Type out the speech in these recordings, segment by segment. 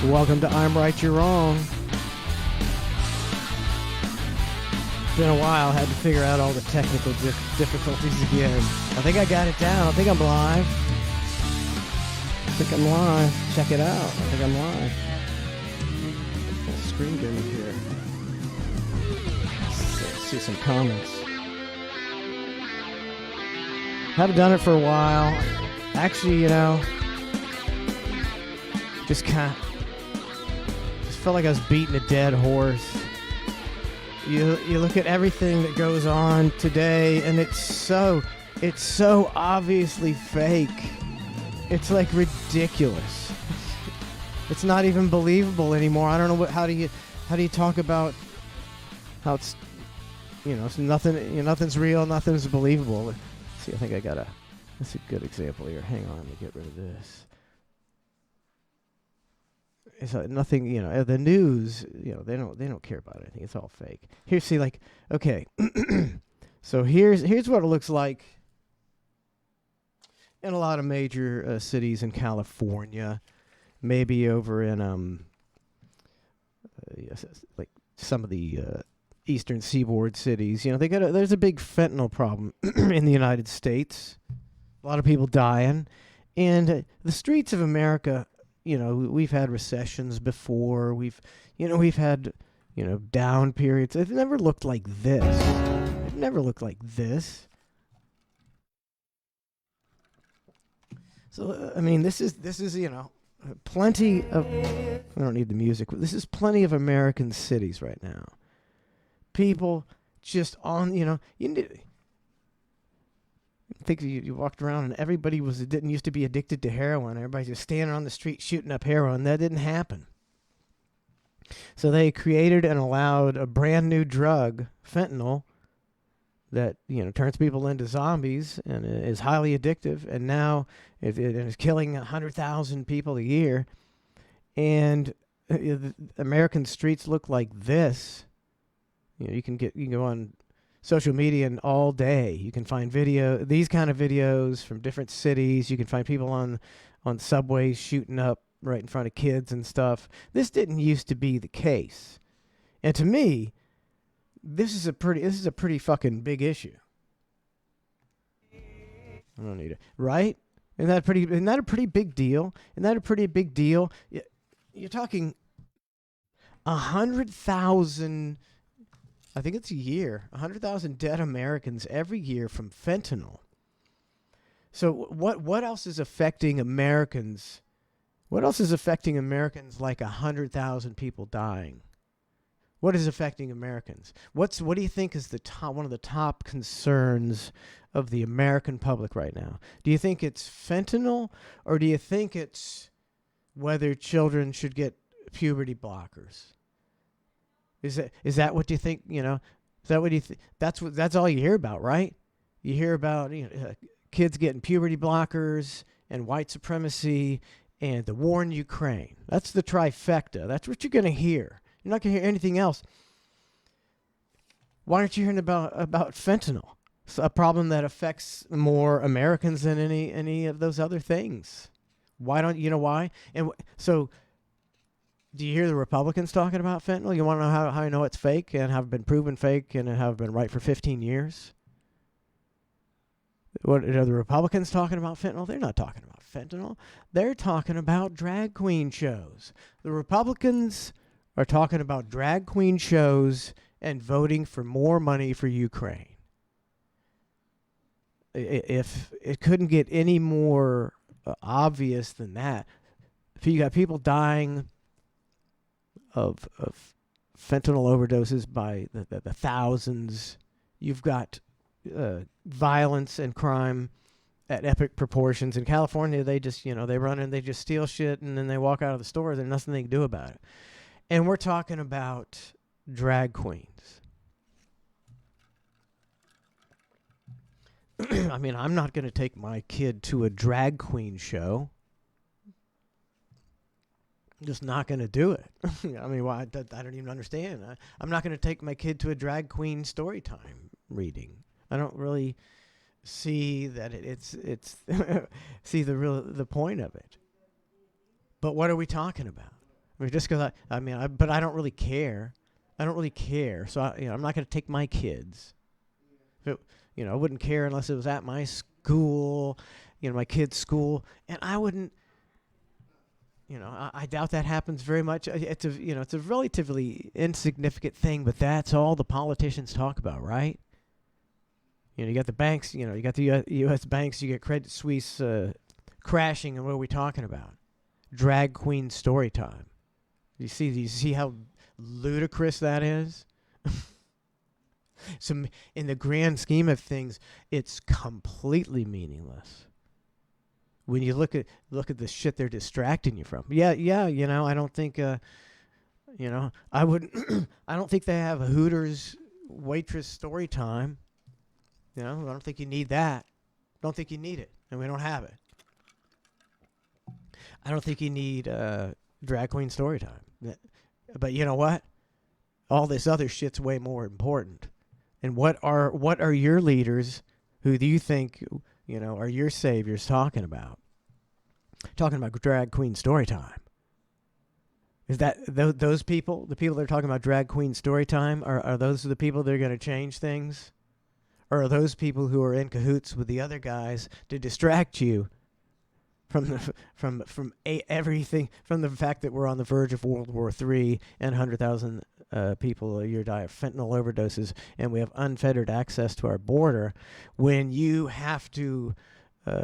Welcome to I'm Right, You're Wrong. Been a while, had to figure out all the technical difficulties again. I think I got it down. I think I'm live. Check it out. I think I'm live. Full screen game here. Let's see some comments. Haven't done it for a while. Actually, just felt like I was beating a dead horse. You look at everything that goes on today, and it's so obviously fake. It's like ridiculous. It's not even believable anymore. I don't know how do you talk about how it's it's nothing, nothing's real, nothing's believable. Let's see, I think that's a good example here. Hang on, let me get rid of this. It's nothing, the news, they don't care about anything. It's all fake. Here, see, okay. So here's what it looks like in a lot of major cities in California, maybe over in like some of the eastern seaboard cities. There's a big fentanyl problem in the United States. A lot of people dying, and the streets of America. We've had recessions before. We've had, down periods. It's never looked like this. It never looked like this. So, this is plenty of, I don't need the music, but this is plenty of American cities right now. People just on, I think you walked around and everybody didn't used to be addicted to heroin. Everybody's just standing on the street shooting up heroin. That didn't happen. So they created and allowed a brand new drug, fentanyl, that turns people into zombies and is highly addictive. And now it is killing 100,000 people a year. And the American streets look like this. You can go on social media and all day you can find these kind of videos from different cities. You can find people on subways shooting up right in front of kids and stuff. This didn't used to be the case, and to me, this is a pretty fucking big issue. I don't need it, right? Isn't that a pretty big deal? Isn't that a pretty big deal? You're talking 100,000. I think it's a year, 100,000 dead Americans every year from fentanyl. So what else is affecting Americans? What else is affecting Americans like 100,000 people dying? What is affecting Americans? What do you think is one of the top concerns of the American public right now? Do you think it's fentanyl, or do you think it's whether children should get puberty blockers? Is that what you think? Is that what you think? That's all you hear about, right? You hear about kids getting puberty blockers and white supremacy and the war in Ukraine. That's the trifecta. That's what you're going to hear. You're not going to hear anything else. Why aren't you hearing about fentanyl? It's a problem that affects more Americans than any of those other things. Why don't you know why? And so. Do you hear the Republicans talking about fentanyl? You want to know how I know it's fake and have been proven fake and have been right for 15 years? What are the Republicans talking about fentanyl? They're not talking about fentanyl. They're talking about drag queen shows. The Republicans are talking about drag queen shows and voting for more money for Ukraine. If it couldn't get any more obvious than that, if you got people dying of fentanyl overdoses by the thousands. You've got violence and crime at epic proportions. In California, they just, they run and they just steal shit and then they walk out of the store. There's nothing they can do about it. And we're talking about drag queens. I mean, I'm not going to take my kid to a drag queen show. I'm just not going to do it. I mean, I don't even understand. I'm not going to take my kid to a drag queen story time reading. I don't really see that it's see the point of it. But what are we talking about? I mean, just because but I don't really care. I don't really care. So I'm not going to take my kids. I wouldn't care unless it was at my school, my kid's school, and I wouldn't. I doubt that happens very much. It's a relatively insignificant thing, but that's all the politicians talk about, right? You got the banks, you got the U.S. banks, you get Credit Suisse crashing, and what are we talking about? Drag queen story time. Do you see how ludicrous that is? So in the grand scheme of things, it's completely meaningless. When you look at the shit they're distracting you from. Yeah, I don't think I wouldn't I don't think they have a Hooters waitress story time. I don't think you need that. Don't think you need it, and we don't have it. I don't think you need drag queen story time. But you know what? All this other shit's way more important. And what are your leaders, who do you think, are your saviors talking about? Talking about drag queen story time. Is that those people, the people that are talking about drag queen story time, are those the people that are going to change things? Or are those people who are in cahoots with the other guys to distract you from everything, from the fact that we're on the verge of World War III and 100,000 people a year die of fentanyl overdoses, and we have unfettered access to our border, when you have to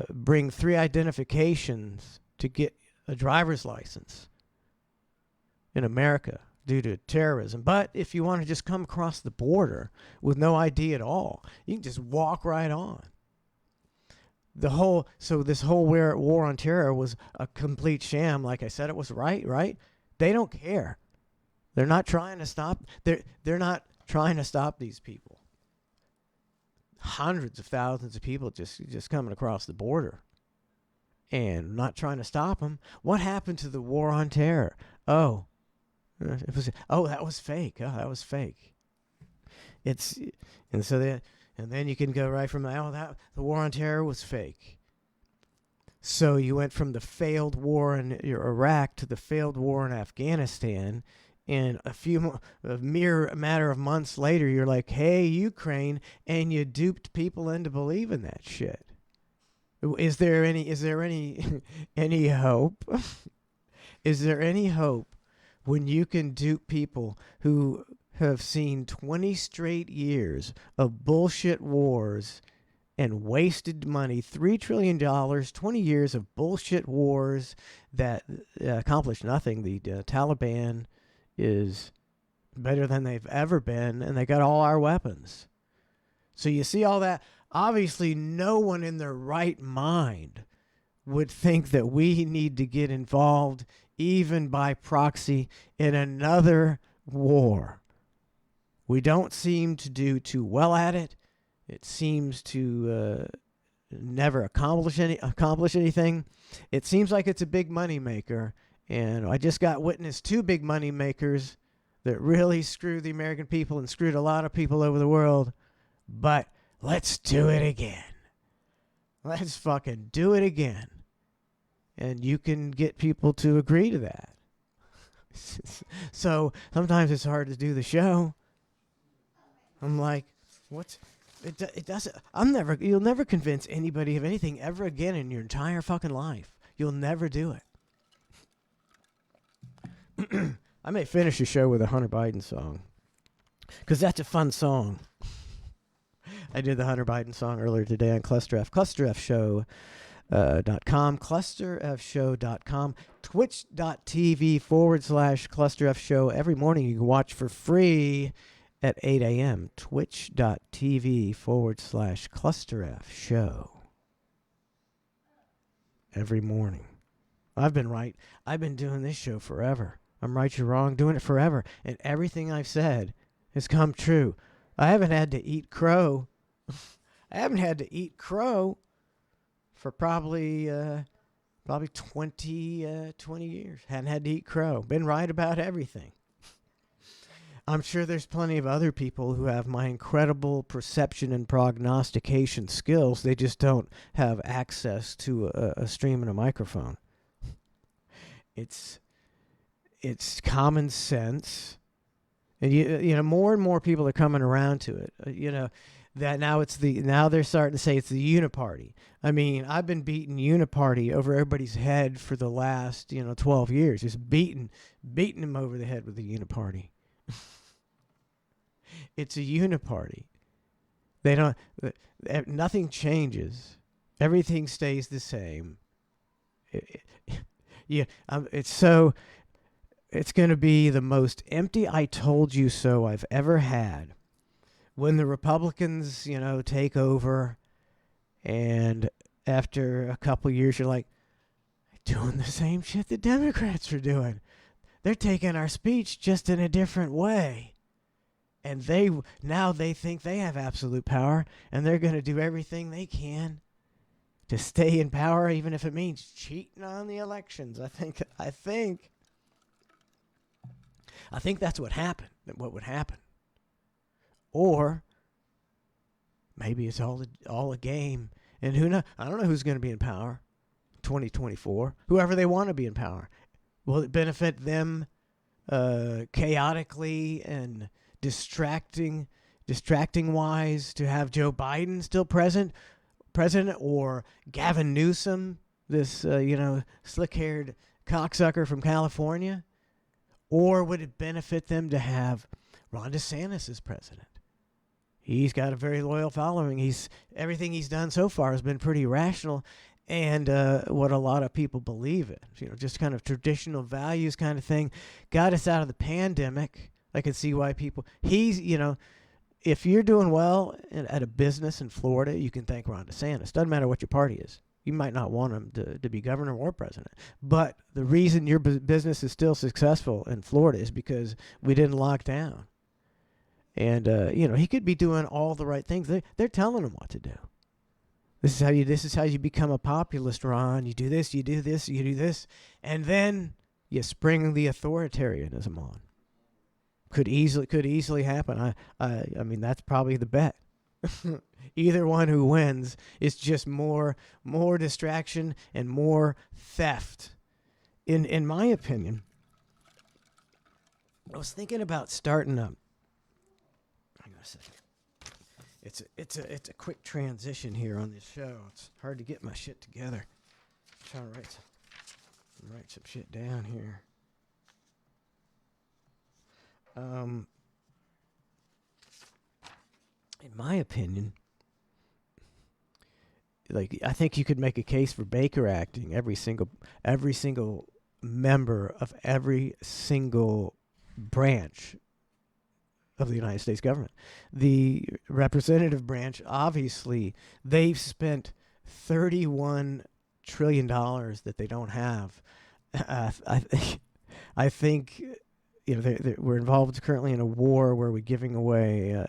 bring 3 identifications to get a driver's license in America due to terrorism. But if you want to just come across the border with no ID at all, you can just walk right on. This whole war on terror was a complete sham. Like I said, it was right? They don't care. They're not trying to stop. They're not trying to stop these people. Hundreds of thousands of people just coming across the border, and not trying to stop them. What happened to the war on terror? That was fake. That was fake. And then you can go right from the war on terror was fake. So you went from the failed war in Iraq to the failed war in Afghanistan, and a mere matter of months later, you're like, hey, Ukraine, and you duped people into believing that shit. Is there any any hope? Is there any hope when you can dupe people who have seen 20 straight years of bullshit wars and wasted money, $3 trillion, 20 years of bullshit wars that accomplished nothing? The Taliban is better than they've ever been, and they got all our weapons. So you see all that? Obviously, no one in their right mind would think that we need to get involved, even by proxy, in another war. We don't seem to do too well at it. It seems to never accomplish anything. It seems like it's a big money maker, and I just got witness 2 big money makers that really screwed the American people and screwed a lot of people over the world. But let's do it again. Let's fucking do it again. And you can get people to agree to that. So sometimes it's hard to do the show. I'm like, it doesn't. You'll never convince anybody of anything ever again in your entire fucking life. You'll never do it. I may finish the show with a Hunter Biden song, because that's a fun song. I did the Hunter Biden song earlier today on Cluster F. ClusterFshow.com, ClusterFshow.com, Twitch.tv/ClusterFshow. Every morning you can watch for free at 8 a.m. Twitch.tv/ClusterFshow. every morning. I've been right. I've been doing this show forever. I'm right, you're wrong, doing it forever. And everything I've said has come true. I haven't had to eat crow. I haven't had to eat crow for probably 20 years. Hadn't had to eat crow. Been right about everything. I'm sure there's plenty of other people who have my incredible perception and prognostication skills. They just don't have access to a stream and a microphone. It's common sense, and you know, more and more people are coming around to it. That now they're starting to say it's the uniparty. I mean, I've been beating uniparty over everybody's head for the last 12 years, just beating them over the head with the uniparty. It's a uniparty. They don't. Nothing changes. Everything stays the same. It's going to be the most empty I told you so I've ever had when the Republicans, take over, and after a couple years you're like, doing the same shit the Democrats are doing. They're taking our speech just in a different way. And they think they have absolute power, and they're going to do everything they can to stay in power, even if it means cheating on the elections. I think that's what happened. What would happen? Or maybe it's all a game. And who knows? I don't know who's going to be in power. 2024, whoever they want to be in power. Will it benefit them chaotically and distracting wise to have Joe Biden still president, or Gavin Newsom, this slick-haired cocksucker from California? Or would it benefit them to have Ron DeSantis as president? He's got a very loyal following. Everything he's done so far has been pretty rational, and what a lot of people believe in. Just kind of traditional values kind of thing. Got us out of the pandemic. I can see why people. If you're doing well at a business in Florida, you can thank Ron DeSantis. Doesn't matter what your party is. You might not want him to be governor or president. But the reason your business is still successful in Florida is because we didn't lock down. And, he could be doing all the right things. They're telling him what to do. This is how you become a populist, Ron. You do this, you do this, you do this. And then you spring the authoritarianism on. Could easily happen. I mean, that's probably the bet. Either one who wins is just more distraction and more theft. In my opinion, I was thinking about starting up. Hang on a second. It's a quick transition here on this show. It's hard to get my shit together. I'm trying to write some shit down here. In my opinion, I think you could make a case for Baker acting. Every single member of every single branch of the United States government. The representative branch, obviously, they've spent $31 trillion that they don't have. I think we're involved currently in a war where we're giving away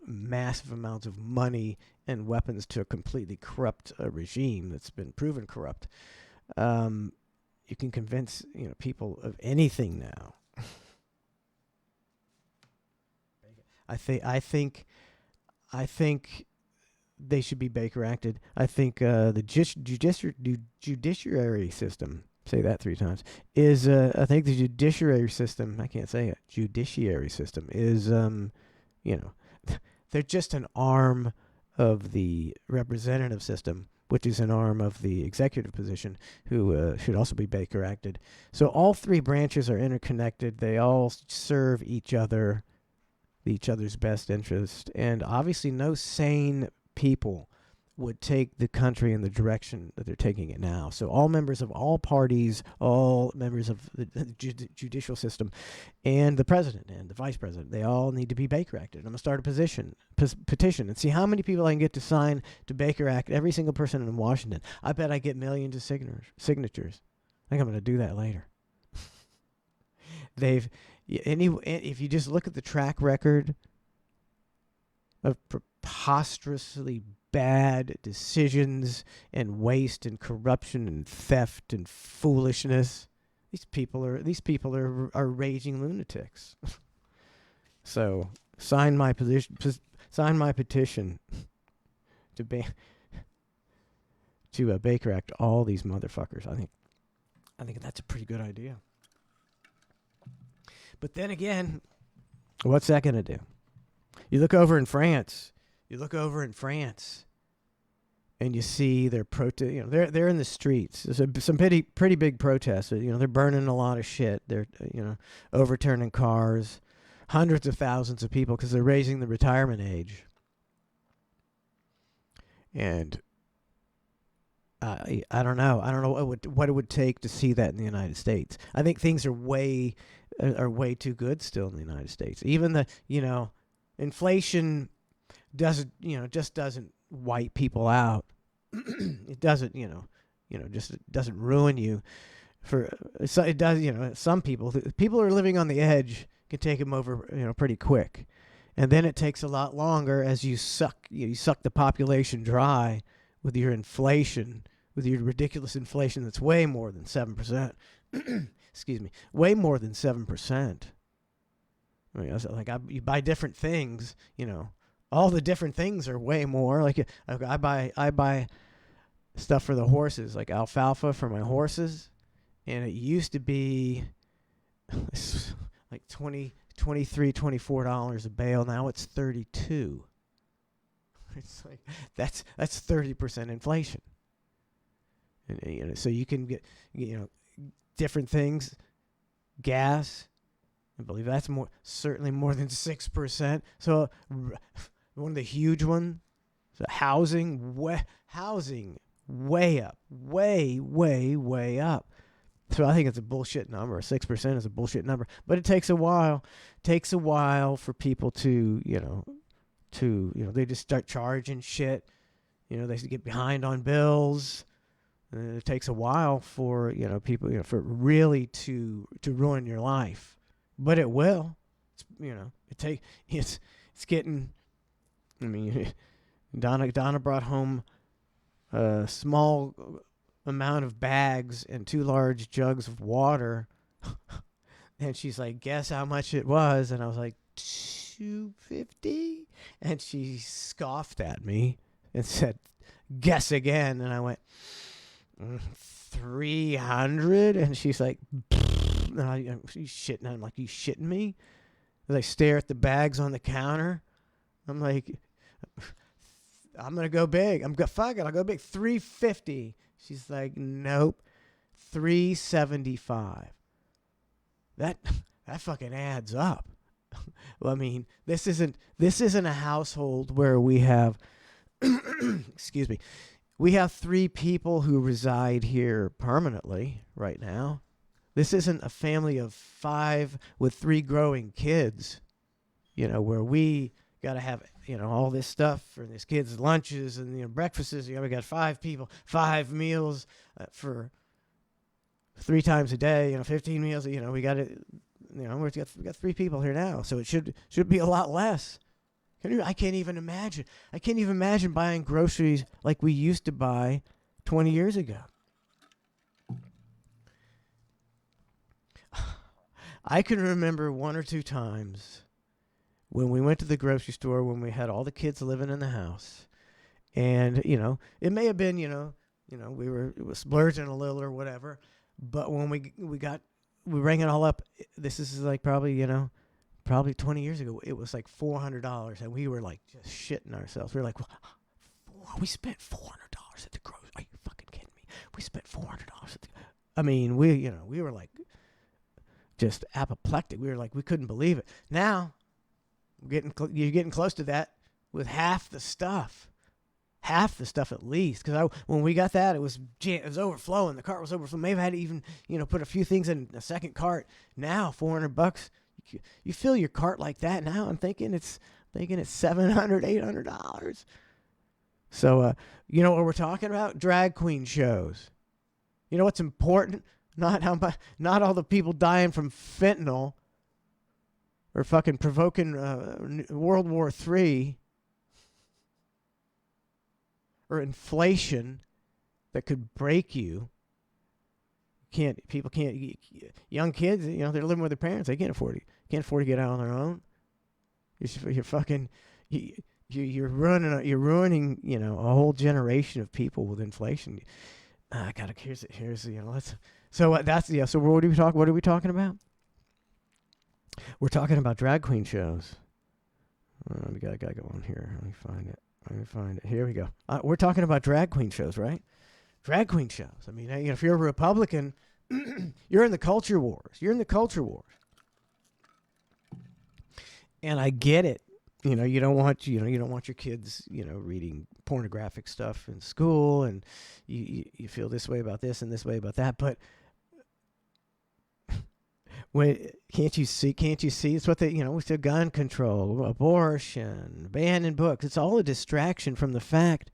massive amounts of money and weapons to a completely corrupt regime that's been proven corrupt. You can convince people of anything now. I think they should be Baker acted. I think the judiciary system. Say that 3 times. Is I think the judiciary system. I can't say it. Judiciary system is they're just an arm of the representative system, which is an arm of the executive position, who should also be Baker acted. So all 3 branches are interconnected. They all serve each other's best interest, and obviously no sane people would take the country in the direction that they're taking it now. So all members of all parties, all members of the judicial system, and the president and the vice president, they all need to be Baker Acted. I'm going to start a petition and see how many people I can get to sign to Baker Act every single person in Washington. I bet I get millions of signatures. I think I'm going to do that later. If you just look at the track record of preposterously bad decisions and waste and corruption and theft and foolishness, these people are raging lunatics. So sign my petition to Baker Act all these motherfuckers. I think that's a pretty good idea. But then again, what's that going to do? You look over in France, and you see their they're in the streets. There's some pretty big protests. They're burning a lot of shit. They're overturning cars, hundreds of thousands of people because they're raising the retirement age. And I don't know. I don't know what it would take to see that in the United States. I think things are way too good still in the United States. Even the inflation doesn't wipe people out. It doesn't just doesn't ruin you. It does. Some people who are living on the edge can take them over pretty quick, and then it takes a lot longer as you suck the population dry with your inflation, with your ridiculous inflation that's way more than 7%. Excuse me, way more than 7%. I mean, you buy different things, all the different things are way more. Like I buy stuff for the horses, like alfalfa for my horses, and it used to be like $23, $24 a bale. Now it's $32. It's like that's 30% inflation. And so you can get different things, gas. I believe that's certainly more than 6%. So one of the huge ones, so housing way up, way up. So I think it's a bullshit number. 6% is a bullshit number, but it takes a while. Takes a while for people to they just start charging shit. They get behind on bills. And it takes a while for people for really to ruin your life. But it will. It's getting. I mean, Donna brought home a small amount of bags and 2 large jugs of water, and she's like, "Guess how much it was?" And I was like, $2.50, and she scoffed at me and said, "Guess again." And I went, $300, and she's like, she's shitting. I'm like, you shitting me? As I stare at the bags on the counter, I'm like, I'm gonna go big. Fuck it, I'll go big. $350. She's like, nope, $375. That fucking adds up. Well, I mean, this isn't a household where we have, excuse me. We have 3 people who reside here permanently right now. This isn't a family of 5 with 3 growing kids, where we got to have, all this stuff for these kids' lunches and, breakfasts. We got 5 people, 5 meals for 3 times a day, 15 meals. We got it, we got 3 people here now. So it should be a lot less. I can't even imagine buying groceries like we used to buy 20 years ago. I can remember 1 or 2 times when we went to the grocery store when we had all the kids living in the house. And, it may have been, we were splurging a little or whatever. But when we rang it all up, this is like probably 20 years ago, it was like $400, and we were like just shitting ourselves. We were like, we spent $400 at the grocery. Are you fucking kidding me? We spent $400 at the. I mean, we were like just apoplectic. We were like, we couldn't believe it. Now, you're getting close to that with half the stuff. half the stuff at least. Because when we got that, it was overflowing. The cart was overflowing. Maybe I had to even put a few things in a second cart. Now $400, you fill your cart like that. Now I'm thinking it's $700, $800. So you know what we're talking about? Drag queen shows. You know what's important? Not all the people dying from fentanyl or fucking provoking World War III or inflation that could break you. People can't. Young kids, they're living with their parents. They can't afford to get out on their own. You're fucking. You're ruining a whole generation of people with inflation. I gotta here's let's. So that's So what are we talking about? We're talking about drag queen shows. We gotta go on here. Let me find it. Here we go. We're talking about drag queen shows, right? Drag queen shows. I mean, if you're a Republican, you're in the culture wars. And I get it. You don't want your kids, reading pornographic stuff in school, and you feel this way about this and this way about that. But can't you see? It's what with the gun control, abortion, banning books. It's all a distraction from the fact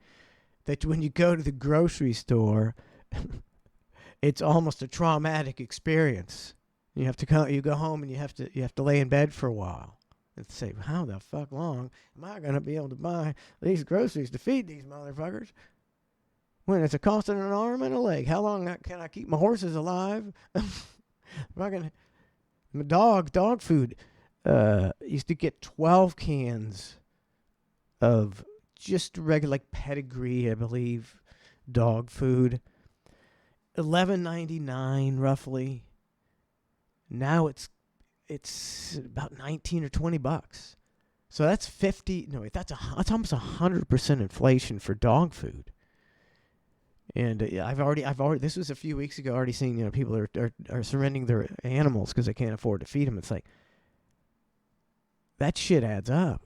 that when you go to the grocery store, it's almost a traumatic experience. You go home and you have to lay in bed for a while. And say, how the fuck long am I going to be able to buy these groceries to feed these motherfuckers when it's a cost of an arm and a leg? How long can I keep my horses alive? My dog food used to get 12 cans of just regular, like pedigree, I believe, dog food. $11.99 roughly. Now it's about 19 or 20 bucks. So that's that's almost 100% inflation for dog food. And I've already this was a few weeks ago, already seen people are surrendering their animals because they can't afford to feed them. It's like that shit adds up.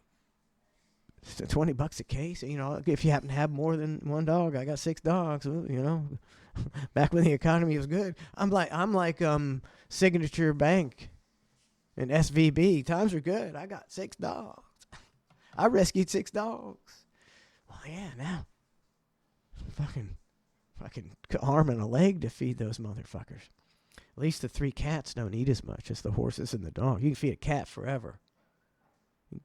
It's $20 a case. If you happen to have more than one dog, I got 6 dogs. Back when the economy was good, I'm like Signature Bank and SVB. Times were good. I got 6 dogs. I rescued 6 dogs. Well, yeah, now fucking arm and a leg to feed those motherfuckers. At least the 3 cats don't eat as much as the horses and the dog. You can feed a cat forever.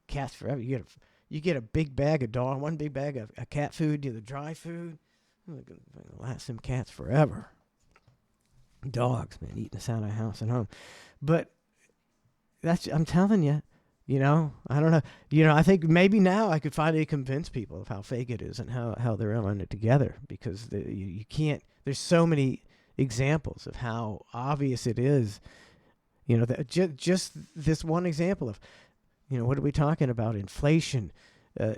Cats forever. You get a big bag of dog, one big bag of cat food, the dry food. Last them cats forever. Dogs, man, eating us out of house and home. But I'm telling you, I don't know. I think maybe now I could finally convince people of how fake it is and how they're in it together, because you can't. There's so many examples of how obvious it is. That just this one example of, what are we talking about? Inflation.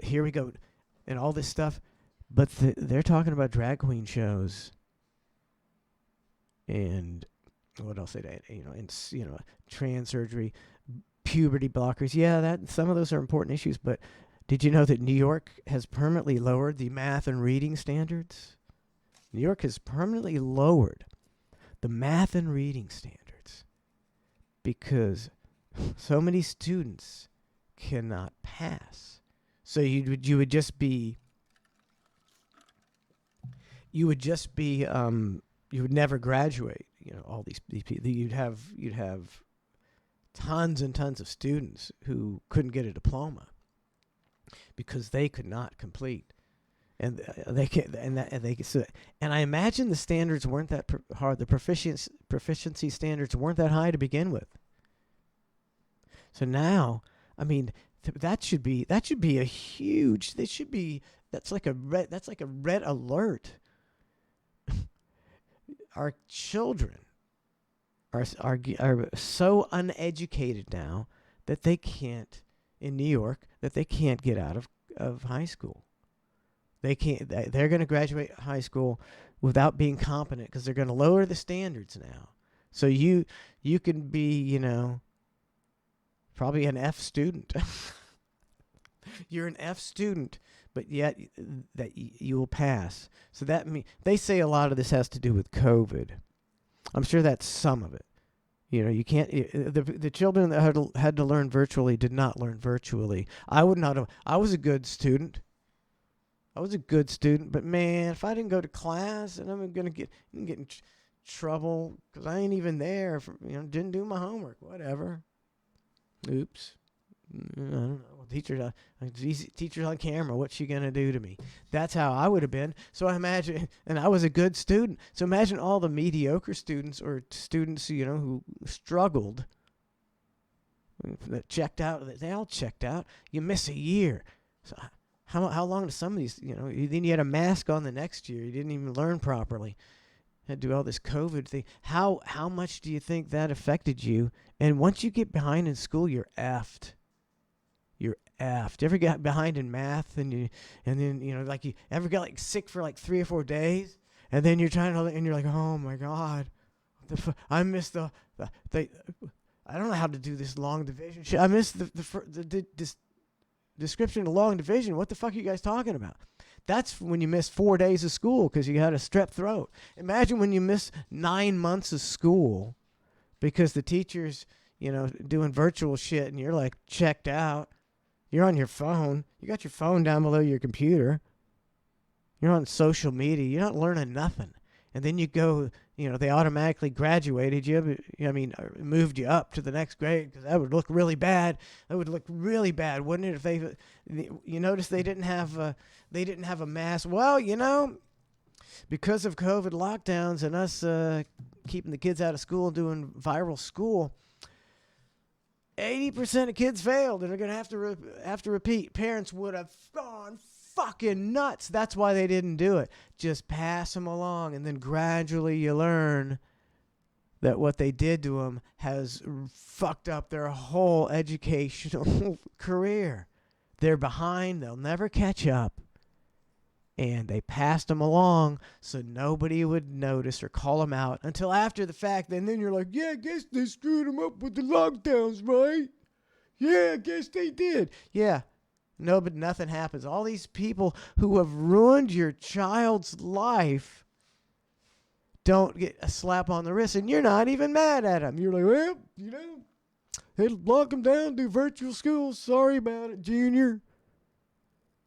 Here we go, and all this stuff. But they're talking about drag queen shows. And what else they trans surgery, puberty blockers. Yeah, some of those are important issues. But did you know that New York has permanently lowered the math and reading standards? New York has permanently lowered the math and reading standards because so many students cannot pass. So you would just be you would never graduate. All these people. You'd have tons and tons of students who couldn't get a diploma because they could not complete, and they can and I imagine the standards weren't that hard. The proficiency standards weren't that high to begin with. So now, I mean, that should be a huge. That's like a red alert. Our children are so uneducated now that they can't, in New York, that they can't get out of high school. They can't. They're going to graduate high school without being competent because they're going to lower the standards now. So you can be, probably an F student. You're an F student, but yet you will pass. So they say a lot of this has to do with COVID. I'm sure that's some of it. You know, you can't. The children that had to learn virtually did not learn virtually. I would not have. I was a good student. But man, if I didn't go to class, and I'm gonna get in trouble because I ain't even there. Didn't do my homework. Whatever. Oops. I don't know. Teacher's on camera. What's she gonna do to me? That's how I would have been. So I imagine, and I was a good student. So imagine all the mediocre students or students, who struggled, that checked out. They all checked out. You miss a year. So how long do some of these? Then you had a mask on the next year. You didn't even learn properly. Had to do all this COVID thing. How much do you think that affected you? And once you get behind in school, you're effed. You're effed. You ever get behind in math and then you ever get sick for 3 or 4 days, and then you're trying to, and you're like, oh my God, I missed the I don't know how to do this long division shit. I missed the description of long division. What the fuck are you guys talking about? That's when you miss 4 days of school because you had a strep throat. Imagine when you miss 9 months of school because the teacher's, doing virtual shit and you're checked out. You're on your phone. You got your phone down below your computer. You're on social media. You're not learning nothing. And then you go, they automatically graduated you. Moved you up to the next grade because that would look really bad. That would look really bad, wouldn't it? If you notice they didn't have a mask. Well, because of COVID lockdowns and us keeping the kids out of school and doing viral school, 80% of kids failed and they're gonna have to repeat. Parents would have gone fucking nuts. That's why they didn't do it. Just pass them along, and then gradually you learn that what they did to them has fucked up their whole educational career. They're behind. They'll never catch up. And they passed them along so nobody would notice or call them out until after the fact. And then you're like, yeah, I guess they screwed them up with the lockdowns, right? Yeah, I guess they did. Yeah. No, but nothing happens. All these people who have ruined your child's life don't get a slap on the wrist, and you're not even mad at them. You're like, well, they'll lock them down, do virtual school. Sorry about it, Junior.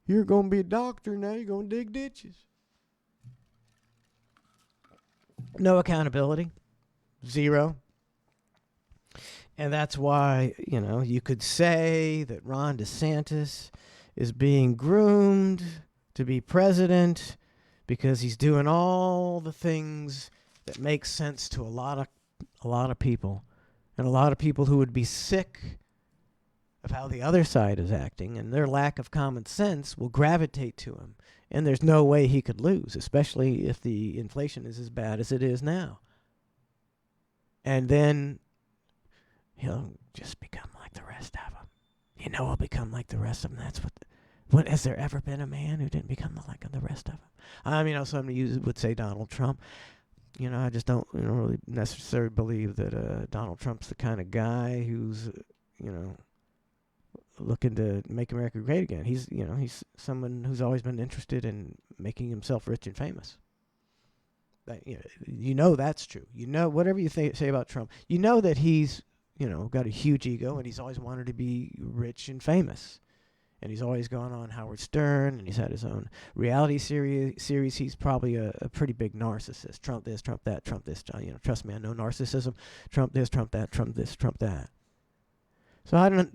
You're going to be a doctor now. You're going to dig ditches. No accountability. Zero. And that's why, you could say that Ron DeSantis is being groomed to be president because he's doing all the things that make sense to a lot of people. And a lot of people who would be sick of how the other side is acting, and their lack of common sense will gravitate to him. And there's no way he could lose, especially if the inflation is as bad as it is now. And then he'll just become like the rest of them. He'll become like the rest of them. That's what has there ever been a man who didn't become like the rest of them? Some would say Donald Trump. I just don't really necessarily believe that Donald Trump's the kind of guy who's, looking to make America great again. He's someone who's always been interested in making himself rich and famous. That's true. Whatever you say about Trump, that he's got a huge ego and he's always wanted to be rich and famous. And he's always gone on Howard Stern, and he's had his own reality series. He's probably a pretty big narcissist. Trump this, Trump that, Trump this. Trust me, I know narcissism. Trump this, Trump that, Trump this, Trump that. So I don't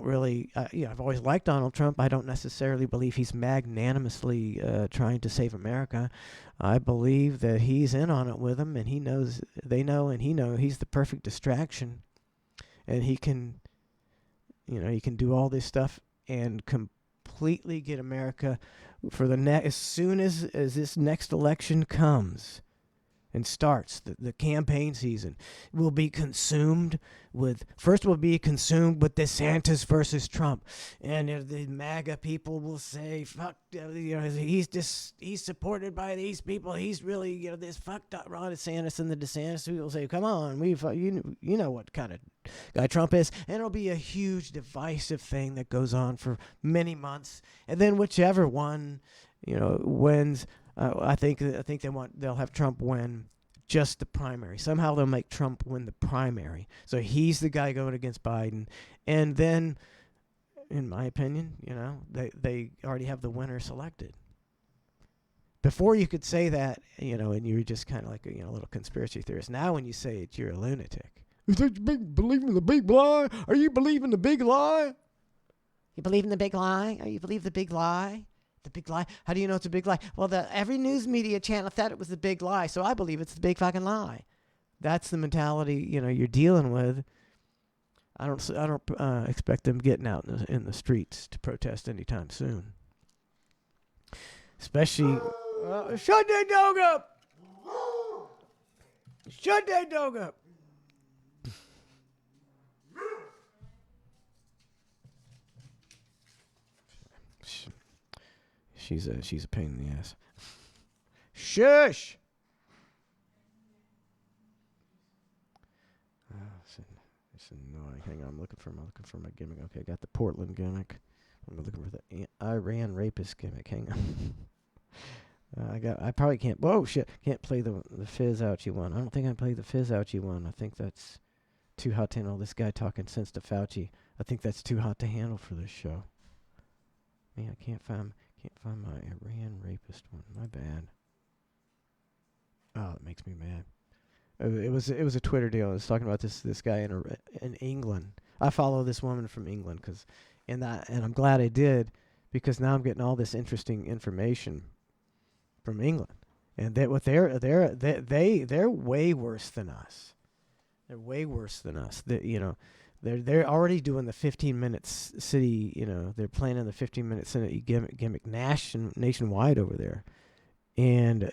really, I've always liked Donald Trump. I don't necessarily believe he's magnanimously trying to save America. I believe that he's in on it with them, and they know, and he's the perfect distraction. And he can do all this stuff and completely get America for as soon as this next election comes. and starts the campaign season will be consumed with DeSantis versus Trump, and the MAGA people will say, "Fuck, he's supported by these people. He's really this fucked up Ron DeSantis," and the DeSantis people will say, "Come on, you know what kind of guy Trump is," and it'll be a huge divisive thing that goes on for many months, and then whichever one wins. I think they'll have Trump win just the primary. Somehow they'll make Trump win the primary. So he's the guy going against Biden. And then, in my opinion, they already have the winner selected. Before you could say that, and you were just kind of like a little conspiracy theorist. Now when you say it, you're a lunatic. You believe in the big lie? Are you believing the big lie? You believe in the big lie? Are you believe the big lie? The big lie? How do you know it's a big lie? Well, every news media channel thought it was the big lie, so I believe it's the big fucking lie. That's the mentality you're dealing with. I don't expect them getting out in the streets to protest anytime soon. Especially, shut that dog up! Shut that dog up! She's a pain in the ass. Shush! It's annoying. Hang on, I'm looking for my gimmick. Okay, I got the Portland gimmick. I'm looking for the Iran rapist gimmick. Hang on. I probably can't. Whoa, shit! Can't play the Fizz Ouchie one. I don't think I can play the Fizz Ouchie one. I think that's too hot to handle. This guy talking sense to Fauci. I think that's too hot to handle for this show. Man, I can't find my Iran rapist one. My bad. Oh, it makes me mad. It was a Twitter deal. I was talking about this guy in England. I follow this woman from England and I'm glad I did, because now I'm getting all this interesting information from England, and they're way worse than us. They're way worse than us. They're already doing the 15-minute city. They're planning the 15-minute city gimmick nationwide over there, and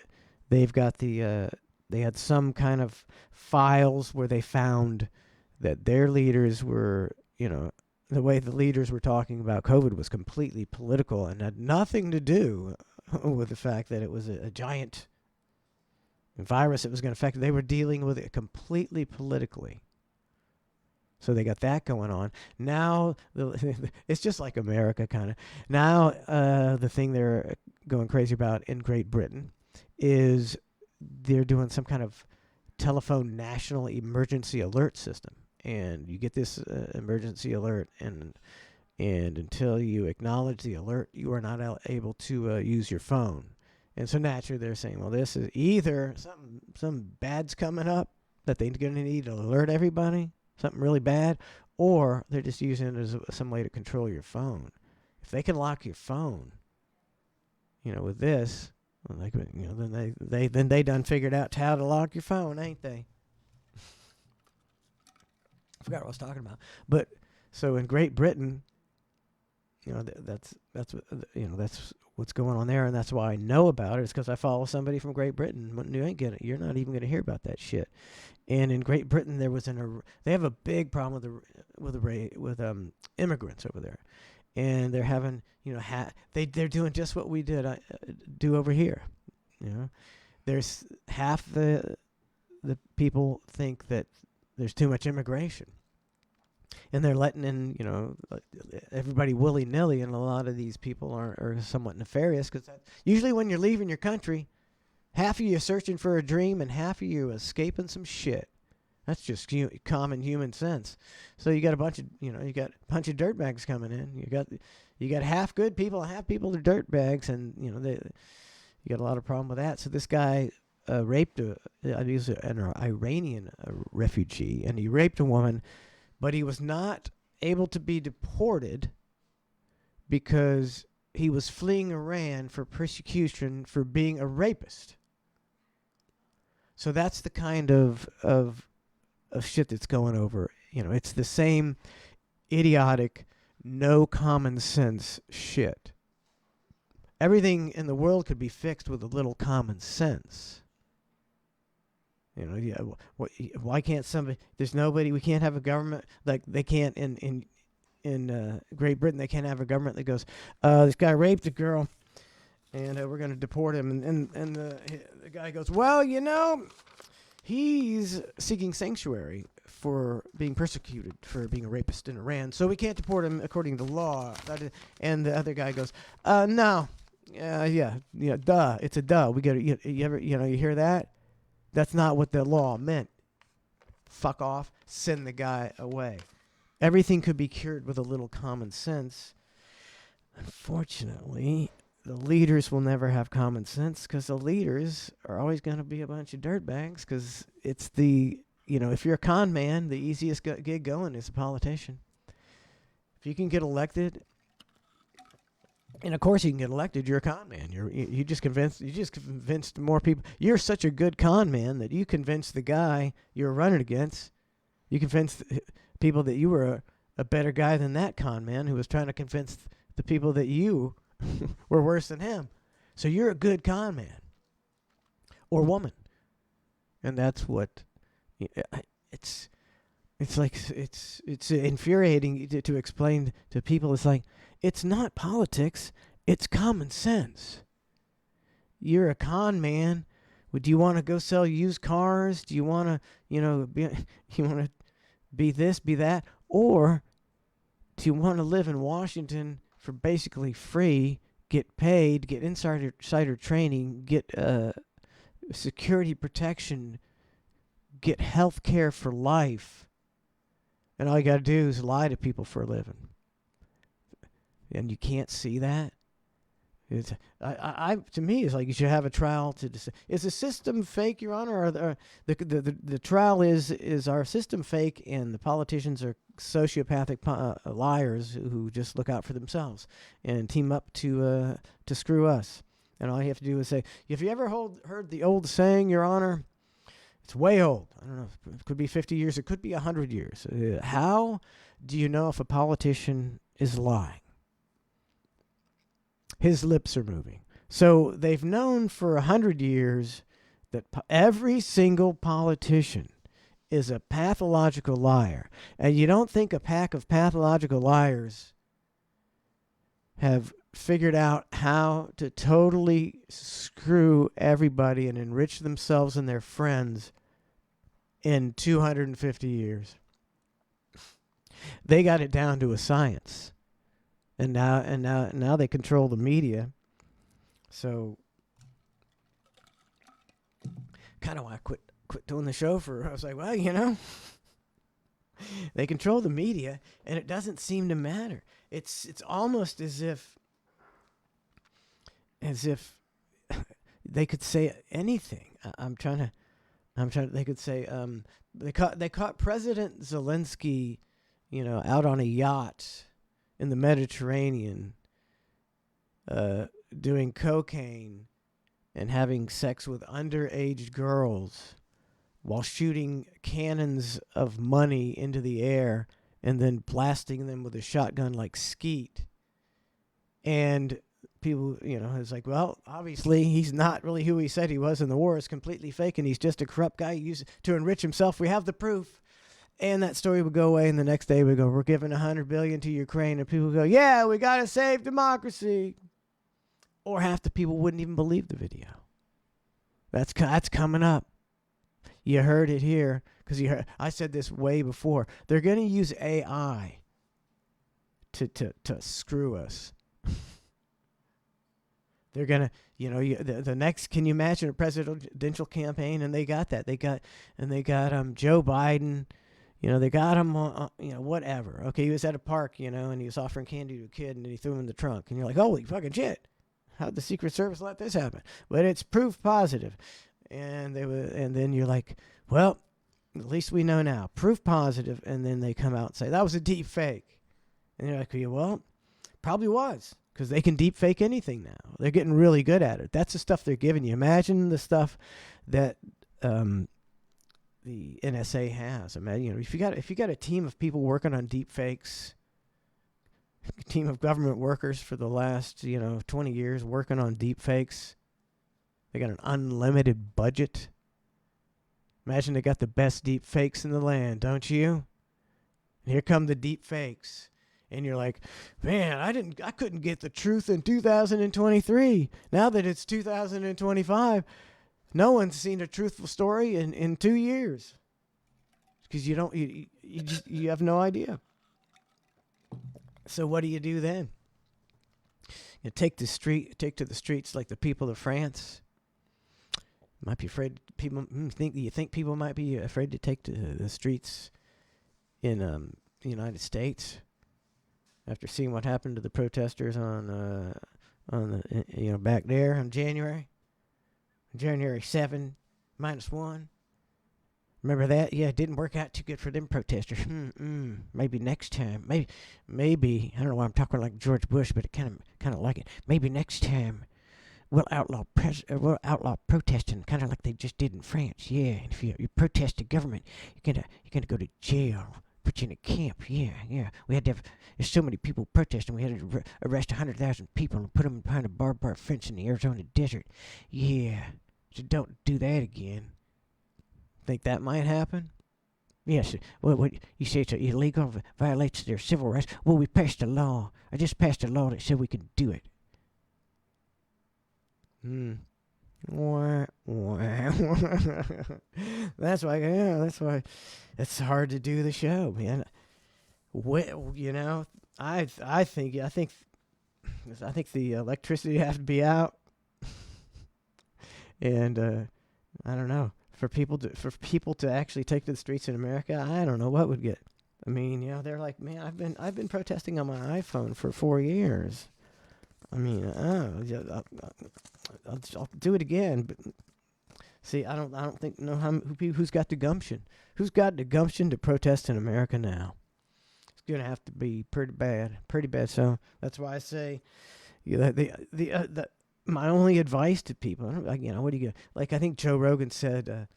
they've got they had some kind of files where they found that their leaders were, the way the leaders were talking about COVID was completely political and had nothing to do with the fact that it was a giant virus that was going to affect. They were dealing with it completely politically. So they got that going on. Now, it's just like America, kind of. Now, the thing they're going crazy about in Great Britain is they're doing some kind of telephone national emergency alert system. And you get this emergency alert, and until you acknowledge the alert, you are not able to use your phone. And so naturally they're saying, well, this is either some bad's coming up that they're going to need to alert everybody, something really bad, or they're just using it as some way to control your phone. If they can lock your phone, with this, then they done figured out how to lock your phone, ain't they? I forgot what I was talking about. But so in Great Britain, that's what's going on there, and that's why I know about it. Is because I follow somebody from Great Britain. You're not even going to hear about that shit. And in Great Britain, there was they have a big problem with immigrants over there, and they're having they're doing just what we do over here. There's half the people think that there's too much immigration, and they're letting in everybody willy-nilly, and a lot of these people are somewhat nefarious, because usually when you're leaving your country, half of you are searching for a dream and half of you are escaping some shit. That's just common human sense. So you got a bunch of dirtbags coming in. You got half good people and half people are dirtbags, and you got a lot of problem with that. So this guy raped an Iranian refugee, and he raped a woman, but he was not able to be deported because he was fleeing Iran for persecution for being a rapist. So that's the kind of shit that's going over. It's the same idiotic, no common sense shit. Everything in the world could be fixed with a little common sense. You know, yeah. Why can't somebody? There's nobody. We can't have a government like they can't in Great Britain. They can't have a government that goes, this guy raped a girl, and we're going to deport him. And the guy goes, well, you know, he's seeking sanctuary for being persecuted for being a rapist in Iran, so we can't deport him according to law. And the other guy goes, no, yeah, duh, it's a duh. We got to, you hear that? That's not what the law meant. Fuck off. Send the guy away. Everything could be cured with a little common sense. Unfortunately, the leaders will never have common sense because the leaders are always going to be a bunch of dirtbags because it's if you're a con man, the easiest gig going is a politician. If you can get elected, and of course you can get elected, you're a con man. You just convinced more people. You're such a good con man that you convinced the guy you're running against. You convinced people that you were a better guy than that con man who was trying to convince the people that you were worse than him. So you're a good con man or woman, and that's what it's infuriating to explain to people. It's like, it's not politics, it's common sense. You're a con man. Do you want to go sell used cars? Do you want to, you want to be this, be that? Or do you want to live in Washington for basically free, get paid, get insider training, get security protection, get health care for life, and all you got to do is lie to people for a living? And you can't see that. To me, it's like you should have a trial to decide. Is the system fake, Your Honor? Or the trial is our system fake, and the politicians are sociopathic liars who just look out for themselves and team up to screw us. And all you have to do is say, "Have you ever heard the old saying, Your Honor?" It's way old. I don't know. It could be 50 years. It could be 100 years. How do you know if a politician is lying? His lips are moving. So they've known for 100 years that every single politician is a pathological liar. And you don't think a pack of pathological liars have figured out how to totally screw everybody and enrich themselves and their friends in 250 years. They got it down to a science. And now they control the media. So kind of why I quit doing the show I was like, well, they control the media and it doesn't seem to matter. It's almost as if they could say anything. They could say they caught President Zelensky, out on a yacht in the Mediterranean, doing cocaine and having sex with underage girls while shooting cannons of money into the air and then blasting them with a shotgun like Skeet. And people, it's like, well, obviously he's not really who he said he was, and the war is completely fake, and he's just a corrupt guy who used to enrich himself. We have the proof. And that story would go away, and the next day we go, we're giving $100 billion to Ukraine, and people go, yeah, we got to save democracy. Or half the people wouldn't even believe the video. That's coming up. You heard it here, because I said this way before. They're going to use AI to screw us. They're going to, the next, can you imagine a presidential campaign? And they got that. They got Joe Biden. They got him on, whatever. Okay, he was at a park, and he was offering candy to a kid, and then he threw him in the trunk. And you're like, holy fucking shit. How'd the Secret Service let this happen? But it's proof positive. And then you're like, well, at least we know now. Proof positive. And then they come out and say, that was a deep fake. And you're like, yeah, well, probably was. Because they can deep fake anything now. They're getting really good at it. That's the stuff they're giving you. Imagine the stuff that the NSA has. Imagine, if you got a team of people working on deep fakes, a team of government workers for the last 20 years working on deep fakes, they got an unlimited budget. Imagine they got the best deep fakes in the land, don't you? And here come the deep fakes. And you're like, man, I couldn't get the truth in 2023. Now that it's 2025, no one's seen a truthful story in 2 years. Because you have no idea. So what do you do then? You take to the streets like the people of France. Might be afraid people think people might be afraid to take to the streets in the United States after seeing what happened to the protesters on the back there on January 7 -1. Remember that? Yeah, it didn't work out too good for them protesters. Maybe next time. Maybe I don't know why I'm talking like George Bush, but it kind of like it. Maybe next time we'll outlaw protesting, kind of like they just did in France. Yeah, and if you protest the government, you're gonna go to jail. Put you in a camp. Yeah. We had to have. There's so many people protesting. We had to arrest 100,000 people and put them behind a barbed wire fence in the Arizona desert. Yeah. So don't do that again. Think that might happen? Yes. Well, what you say it's illegal, violates their civil rights. Well, we passed a law. I just passed a law that said we could do it. That's why it's hard to do the show, man. I think the electricity has to be out, and I don't know, for people to actually take to the streets in America. I don't know what would get. I mean, they're like, man, I've been protesting on my iPhone for 4 years. I mean, I'll do it again, but see, I don't think who's got the gumption. Who's got the gumption to protest in America now? It's gonna have to be pretty bad. So that's why I say, my only advice to people, what do you get? Like I think Joe Rogan said,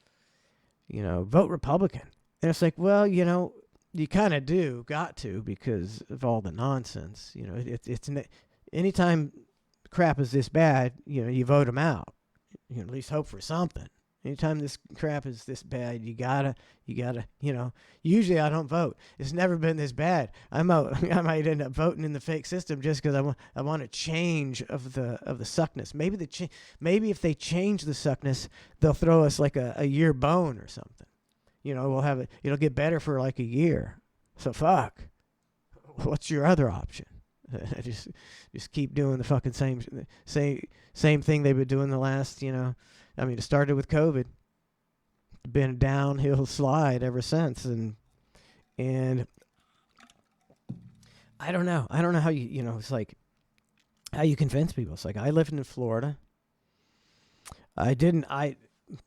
vote Republican, and it's like, well, you kind of got to because of all the nonsense. It's anytime crap is this bad, you vote them out. You at least hope for something. Anytime this crap is this bad, you gotta, usually I don't vote. It's never been this bad. I might end up voting in the fake system just because I want a change of the suckness. Maybe if they change the suckness, they'll throw us like a year bone or something. We'll have it. It'll get better for like a year. So fuck. What's your other option? just keep doing the fucking same thing they've been doing the last, it started with COVID. Been a downhill slide ever since, and I don't know how it's like how you convince people. It's like I lived in Florida. I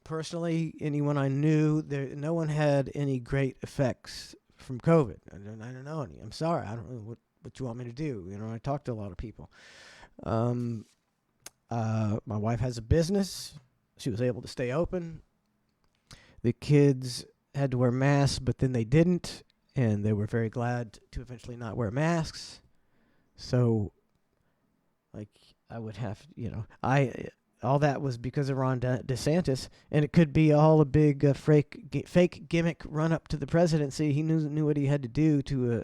personally, anyone I knew, no one had any great effects from COVID. I don't know any. I'm sorry. I don't know what you want me to do. I talked to a lot of people. My wife has a business. She was able to stay open. The kids had to wear masks, but then they didn't, and they were very glad to eventually not wear masks. So, I would have, all that was because of Ron DeSantis, and it could be all a big fake gimmick run up to the presidency. He knew what he had to do to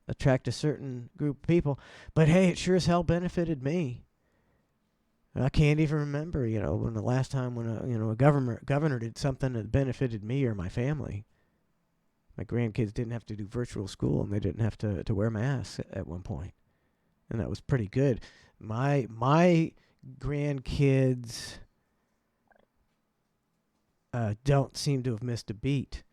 attract a certain group of people. But hey, it sure as hell benefited me. I can't even remember, when the last time when a governor did something that benefited me or my family. My grandkids didn't have to do virtual school, and they didn't have to wear masks at one point, and that was pretty good. My grandkids don't seem to have missed a beat.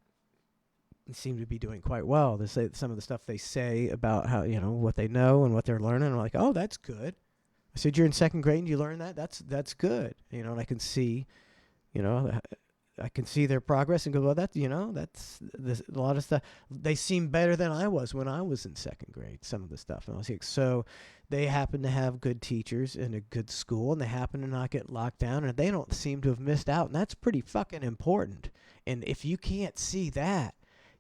They seem to be doing quite well. They say some of the stuff they say about how what they know and what they're learning. I'm like, oh, that's good. I said, you're in second grade and you learn that. That's good. And I can see, I can see their progress and go, well, that's a lot of stuff. They seem better than I was when I was in second grade. Some of the stuff, and I was like, so they happen to have good teachers and a good school, and they happen to not get locked down, and they don't seem to have missed out, and that's pretty fucking important. And if you can't see that,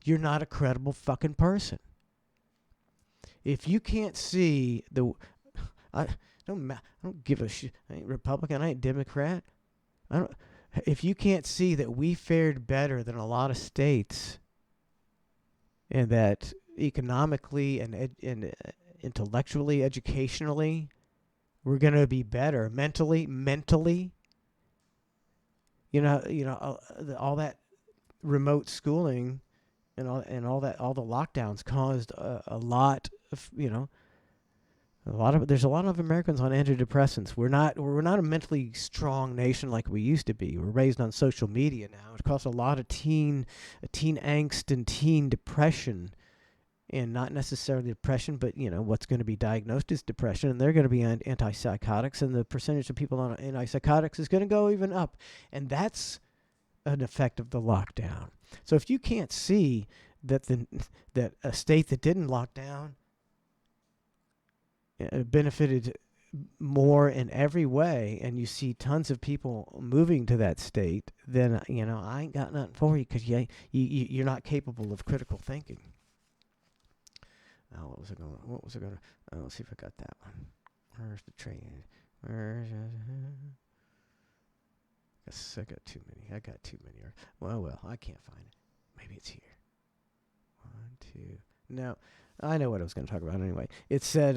you're not a credible fucking person. If you can't see I don't give a shit. I ain't Republican. I ain't Democrat. if you can't see that we fared better than a lot of states, and that economically and intellectually, educationally, we're going to be better mentally. All that remote schooling and all the lockdowns caused a lot of, there's a lot of Americans on antidepressants. We're not a mentally strong nation like we used to be. We're raised on social media now. It causes a lot of teen angst and teen depression, and not necessarily depression, but what's going to be diagnosed as depression, and they're going to be on antipsychotics, and the percentage of people on antipsychotics is going to go even up, and that's an effect of the lockdown. So if you can't see that that a state that didn't lock down benefited more in every way, and you see tons of people moving to that state, then I ain't got nothing for you, because you're not capable of critical thinking. What was it going? Let's see if I got that one. Where's the train? I got too many. Well, I can't find it. Maybe it's here. 1, 2. No, I know what I was going to talk about anyway. It said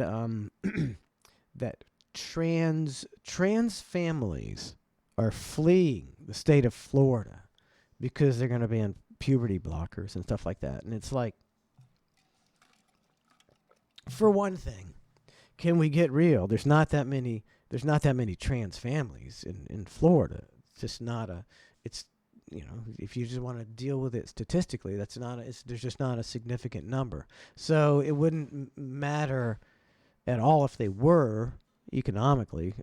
that trans families are fleeing the state of Florida because they're going to be on puberty blockers and stuff like that. And it's like, for one thing, can we get real? There's not that many trans families in Florida. It's just not if you just want to deal with it statistically, there's just not a significant number. So it wouldn't matter at all if they were economically.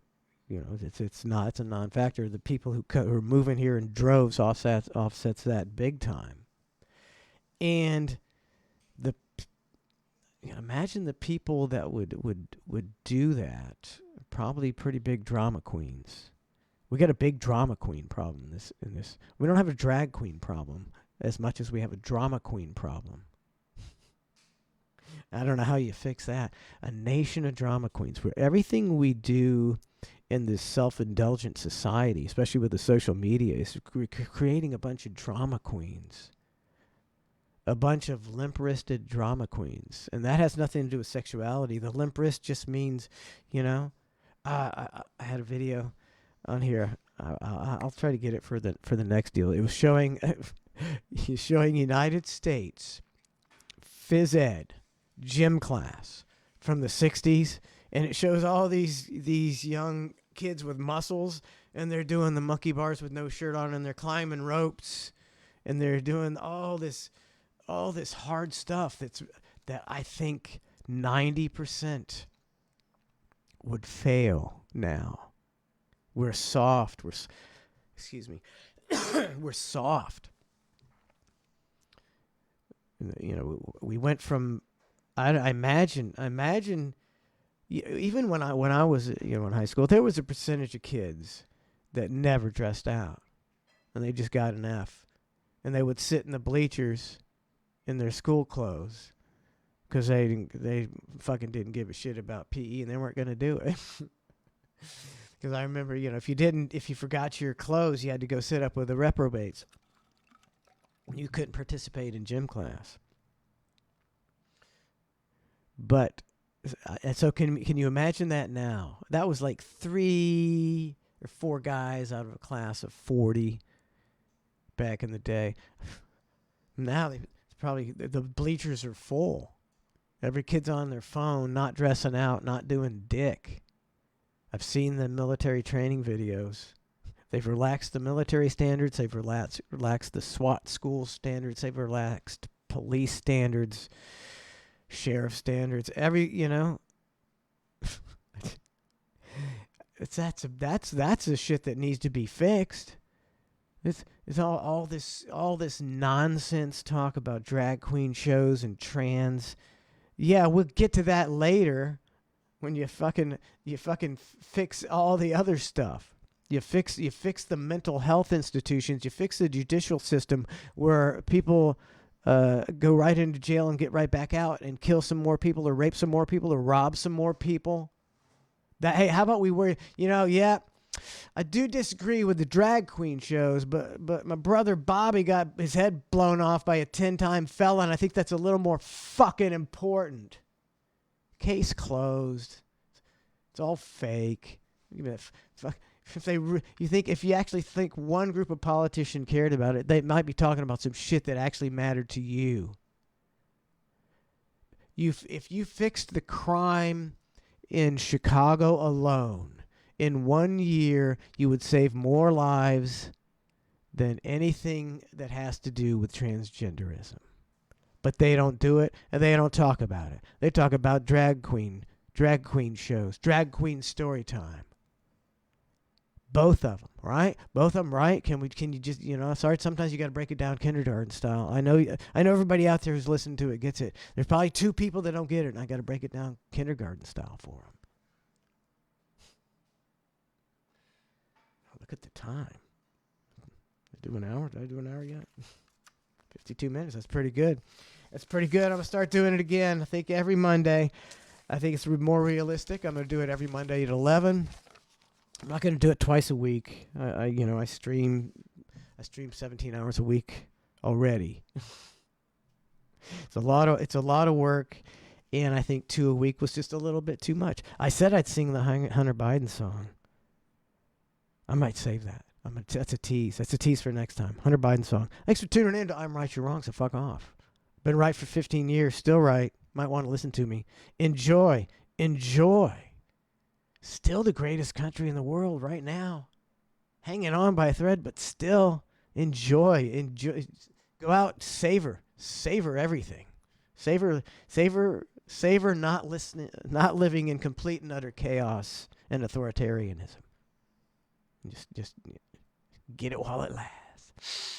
It's a non-factor. The people who are moving here in droves offsets that big time. And imagine the people that would do that. Probably pretty big drama queens. We got a big drama queen problem in this. We don't have a drag queen problem as much as we have a drama queen problem. I don't know how you fix that. A nation of drama queens, where everything we do in this self-indulgent society, especially with the social media, is creating a bunch of drama queens. A bunch of limp-wristed drama queens. And that has nothing to do with sexuality. The limp wrist just means, I had a video on here. I'll try to get it for the next deal. It was showing United States phys ed gym class from the 60s, and it shows all these young kids with muscles, and they're doing the monkey bars with no shirt on, and they're climbing ropes, and they're doing all this hard stuff that I think 90% would fail now. We're soft. We're soft. We went from, I imagine, even when I was in high school, there was a percentage of kids that never dressed out, and they just got an F, and they would sit in the bleachers in their school clothes because they fucking didn't give a shit about PE, and they weren't going to do it. Because I remember, if you forgot your clothes, you had to go sit up with the reprobates. You couldn't participate in gym class. But, so can you imagine that now? That was like 3 or 4 guys out of a class of 40 back in the day. Now probably the bleachers are full. Every kid's on their phone, not dressing out, not doing dick. I've seen the military training videos. They've relaxed the military standards. They've relaxed the SWAT school standards. They've relaxed police standards, sheriff standards. That's the shit that needs to be fixed. It's all this nonsense talk about drag queen shows and trans. Yeah, we'll get to that later. When you fucking fix all the other stuff, you fix the mental health institutions, you fix the judicial system where people go right into jail and get right back out and kill some more people or rape some more people or rob some more people. Hey, how about we worry? I do disagree with the drag queen shows, but my brother Bobby got his head blown off by a 10-time felon. I think that's a little more fucking important. Case closed. It's all fake. If you actually think one group of politicians cared about it, they might be talking about some shit that actually mattered to you. If you fixed the crime in Chicago alone, in 1 year, you would save more lives than anything that has to do with transgenderism. But they don't do it, and they don't talk about it. They talk about drag queen shows, drag queen story time. Both of them, right? Both of them, right? Can you just, sorry, sometimes you got to break it down kindergarten style. I know everybody out there who's listening to it gets it. There's probably 2 people that don't get it, and I got to break it down kindergarten style for them. Look at the time. Did I do an hour? Did I do an hour yet? 52 minutes. That's pretty good. I'm going to start doing it again. I think every Monday. I think it's more realistic. I'm going to do it every Monday at 11. I'm not going to do it twice a week. I stream 17 hours a week already. It's a lot of work, and I think 2 a week was just a little bit too much. I said I'd sing the Hunter Biden song. I might save that. That's a tease. That's a tease for next time. Hunter Biden song. Thanks for tuning in to I'm Right, You're Wrong, so fuck off. Been right for 15 years. Still right. Might want to listen to me. Enjoy. Still the greatest country in the world right now. Hanging on by a thread, but still enjoy. Go out, savor everything. Savor not living in complete and utter chaos and authoritarianism. Just get it while it lasts.